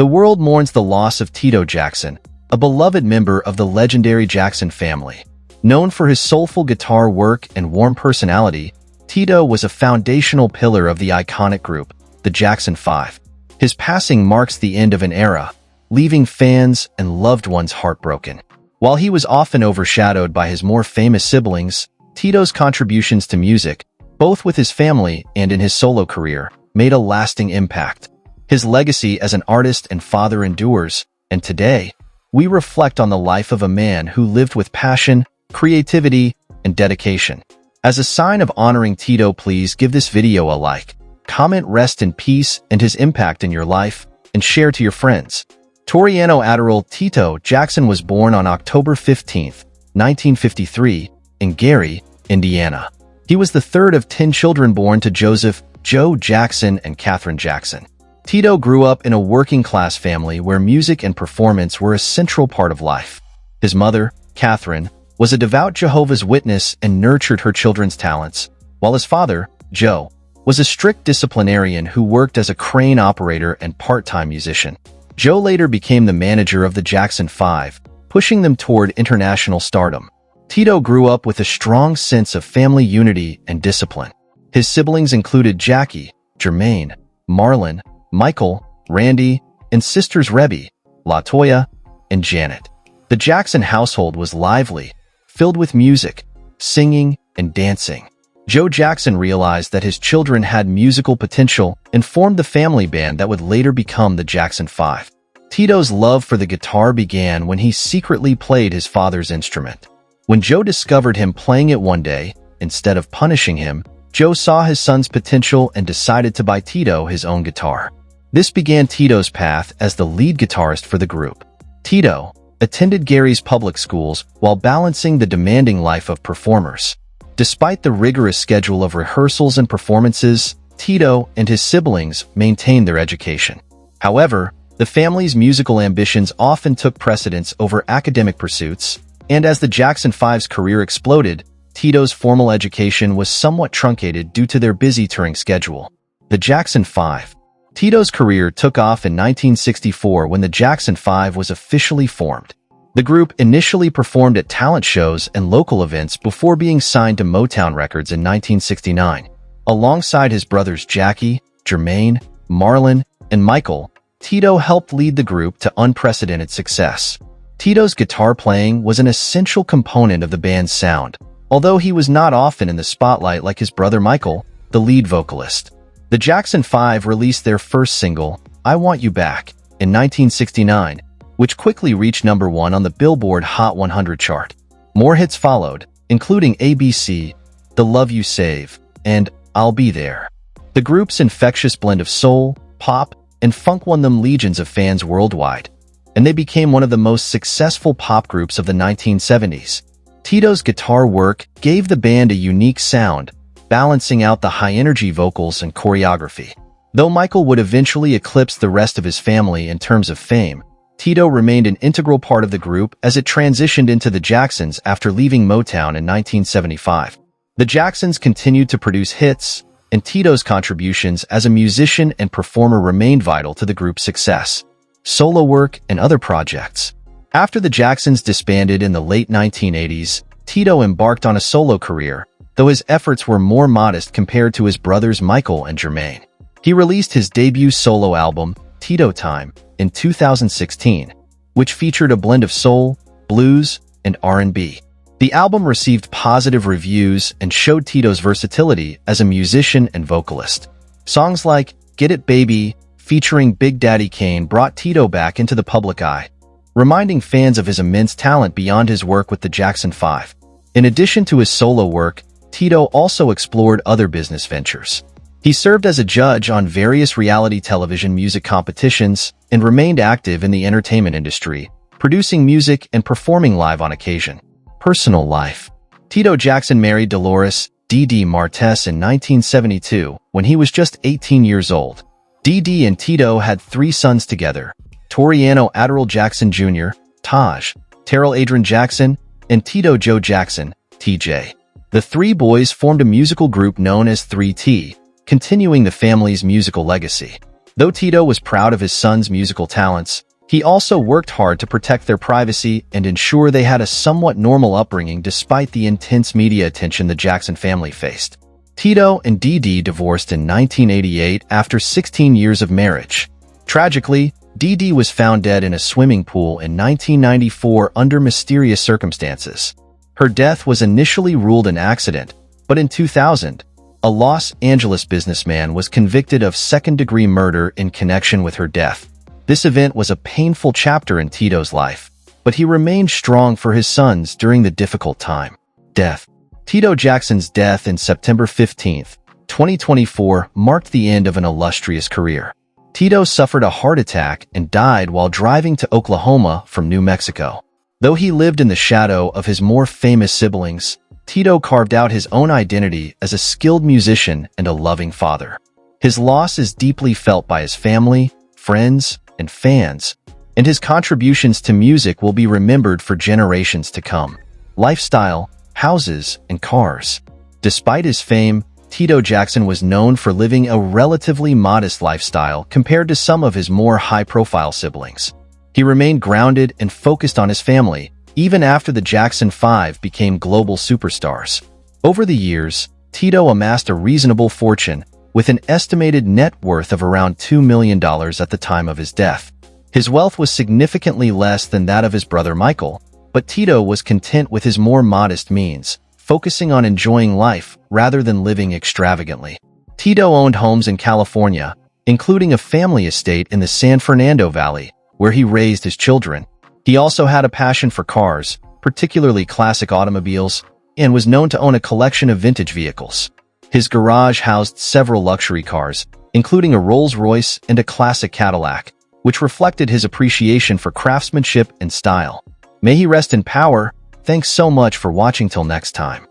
The world mourns the loss of Tito Jackson, a beloved member of the legendary Jackson family. Known for his soulful guitar work and warm personality, Tito was a foundational pillar of the iconic group, the Jackson 5. His passing marks the end of an era, leaving fans and loved ones heartbroken. While he was often overshadowed by his more famous siblings, Tito's contributions to music, both with his family and in his solo career, made a lasting impact. His legacy as an artist and father endures, and today, we reflect on the life of a man who lived with passion, creativity, and dedication. As a sign of honoring Tito, please give this video a like, comment rest in peace and his impact in your life, and share to your friends. Toriano Adaryll Tito Jackson was born on October 15, 1953, in Gary, Indiana. He was the third of 10 children born to Joseph Joe Jackson and Katherine Jackson. Tito grew up in a working-class family where music and performance were a central part of life. His mother, Katherine, was a devout Jehovah's Witness and nurtured her children's talents, while his father, Joe, was a strict disciplinarian who worked as a crane operator and part-time musician. Joe later became the manager of the Jackson 5, pushing them toward international stardom. Tito grew up with a strong sense of family unity and discipline. His siblings included Jackie, Jermaine, Marlon, Michael, Randy, and sisters Rebbie, Toya, and Janet. The Jackson household was lively, filled with music, singing, and dancing. Joe Jackson realized that his children had musical potential and formed the family band that would later become the Jackson 5. Tito's love for the guitar began when he secretly played his father's instrument. When Joe discovered him playing it one day, instead of punishing him, Joe saw his son's potential and decided to buy Tito his own guitar. This began Tito's path as the lead guitarist for the group. Tito attended Gary's public schools while balancing the demanding life of performers. Despite the rigorous schedule of rehearsals and performances, Tito and his siblings maintained their education. However, the family's musical ambitions often took precedence over academic pursuits, and as the Jackson 5's career exploded, Tito's formal education was somewhat truncated due to their busy touring schedule. The Jackson 5. Tito's career took off in 1964 when the Jackson 5 was officially formed. The group initially performed at talent shows and local events before being signed to Motown Records in 1969. Alongside his brothers Jackie, Jermaine, Marlon, and Michael, Tito helped lead the group to unprecedented success. Tito's guitar playing was an essential component of the band's sound, although he was not often in the spotlight like his brother Michael, the lead vocalist. The Jackson 5 released their first single, I Want You Back, in 1969, which quickly reached #1 on the Billboard Hot 100 chart. More hits followed, including ABC, The Love You Save, and I'll Be There. The group's infectious blend of soul, pop, and funk won them legions of fans worldwide, and they became one of the most successful pop groups of the 1970s. Tito's guitar work gave the band a unique sound, balancing out the high-energy vocals and choreography. Though Michael would eventually eclipse the rest of his family in terms of fame, Tito remained an integral part of the group as it transitioned into the Jacksons after leaving Motown in 1975. The Jacksons continued to produce hits, and Tito's contributions as a musician and performer remained vital to the group's success, solo work, and other projects. After the Jacksons disbanded in the late 1980s, Tito embarked on a solo career, though his efforts were more modest compared to his brothers Michael and Jermaine. He released his debut solo album, Tito Time, in 2016, which featured a blend of soul, blues, and R&B. The album received positive reviews and showed Tito's versatility as a musician and vocalist. Songs like Get It Baby, featuring Big Daddy Kane, brought Tito back into the public eye, reminding fans of his immense talent beyond his work with the Jackson 5. In addition to his solo work, Tito also explored other business ventures. He served as a judge on various reality television music competitions and remained active in the entertainment industry, producing music and performing live on occasion. Personal life. Tito Jackson married Dolores Dee Martes in 1972 when he was just 18 years old. Dee and Tito had 3 sons together: Toriano Adaryll Jackson Jr., Taj, Terrell Adrian Jackson, and Tito Joe Jackson, TJ. The 3 boys formed a musical group known as 3T, continuing the family's musical legacy. Though Tito was proud of his son's musical talents, he also worked hard to protect their privacy and ensure they had a somewhat normal upbringing despite the intense media attention the Jackson family faced. Tito and Dee Dee divorced in 1988 after 16 years of marriage. Tragically, Dee Dee was found dead in a swimming pool in 1994 under mysterious circumstances. Her death was initially ruled an accident, but in 2000, a Los Angeles businessman was convicted of second-degree murder in connection with her death. This event was a painful chapter in Tito's life, but he remained strong for his sons during the difficult time. Death. Tito Jackson's death in September 15, 2024 marked the end of an illustrious career. Tito suffered a heart attack and died while driving to Oklahoma from New Mexico. Though he lived in the shadow of his more famous siblings, Tito carved out his own identity as a skilled musician and a loving father. His loss is deeply felt by his family, friends, and fans, and his contributions to music will be remembered for generations to come. Lifestyle, houses, and cars. Despite his fame, Tito Jackson was known for living a relatively modest lifestyle compared to some of his more high-profile siblings. He remained grounded and focused on his family, even after the Jackson 5 became global superstars. Over the years, Tito amassed a reasonable fortune, with an estimated net worth of around $2 million at the time of his death. His wealth was significantly less than that of his brother Michael, but Tito was content with his more modest means, focusing on enjoying life rather than living extravagantly. Tito owned homes in California, including a family estate in the San Fernando Valley, where he raised his children. He also had a passion for cars, particularly classic automobiles, and was known to own a collection of vintage vehicles. His garage housed several luxury cars, including a Rolls-Royce and a classic Cadillac, which reflected his appreciation for craftsmanship and style. May he rest in power. Thanks so much for watching till next time.